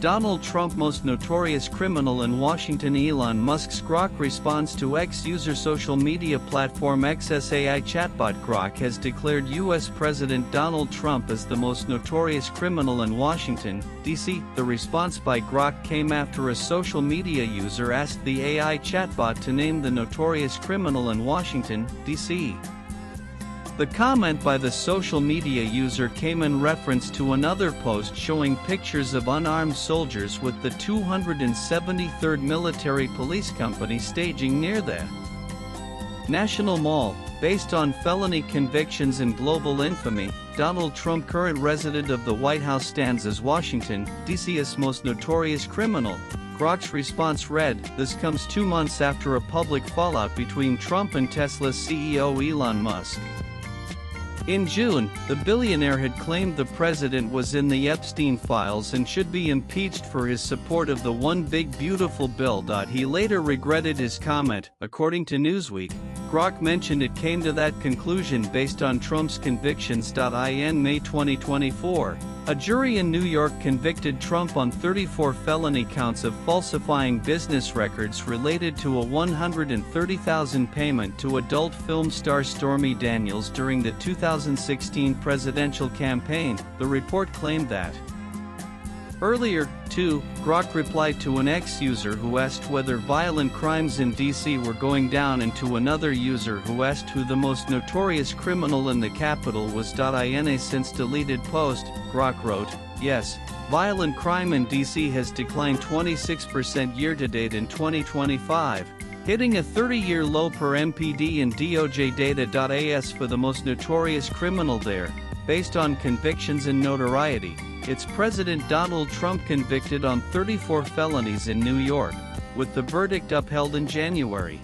Donald Trump most notorious criminal in Washington. Elon Musk's Grok responds to X-user social media platform X's AI chatbot. Grok has declared U.S. President Donald Trump as the most notorious criminal in Washington, D.C. The response by Grok came after a social media user asked the AI chatbot to name the notorious criminal in Washington, D.C. The comment by the social media user came in reference to another post showing pictures of unarmed soldiers with the 273rd Military Police Company staging near the National Mall. Based on felony convictions and global infamy, Donald Trump, current resident of the White House, stands as Washington, D.C.'s most notorious criminal. Grok's response read, "This comes 2 months after a public fallout between Trump and Tesla's CEO Elon Musk." In June, the billionaire had claimed the president was in the Epstein files and should be impeached for his support of the One Big Beautiful Bill. He later regretted his comment, according to Newsweek. Grok mentioned it came to that conclusion based on Trump's convictions. In May 2024, a jury in New York convicted Trump on 34 felony counts of falsifying business records related to a $130,000 payment to adult film star Stormy Daniels during the 2016 presidential campaign, the report claimed that. Earlier, too, Grok replied to an X user who asked whether violent crimes in D.C. were going down, and to another user who asked who the most notorious criminal in the capital was. In a since deleted post, Grok wrote, "Yes, violent crime in D.C. has declined 26% year-to-date in 2025, hitting a 30-year low per MPD in DOJ data. As for the most notorious criminal there, based on convictions and notoriety, it's President Donald Trump, convicted on 34 felonies in New York, with the verdict upheld in January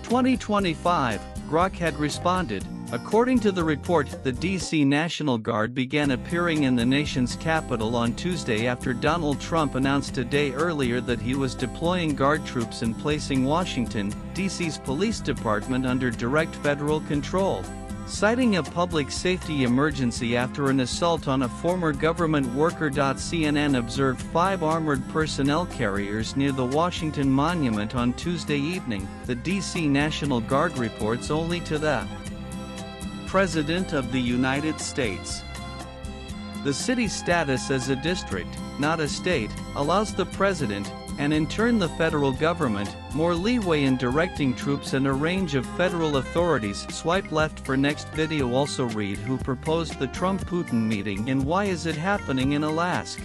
2025, Grok had responded. According to the report, the D.C. National Guard began appearing in the nation's capital on Tuesday after Donald Trump announced a day earlier that he was deploying Guard troops and placing Washington, D.C.'s police department under direct federal control, citing a public safety emergency after an assault on a former government worker. CNN observed 5 armored personnel carriers near the Washington Monument on Tuesday evening. The D.C. National Guard reports only to the President of the United States. The city's status as a district, not a state, allows the president, and in turn the federal government, more leeway in directing troops and a range of federal authorities. Swipe left for next video. Also read who proposed the Trump-Putin meeting and why is it happening in Alaska.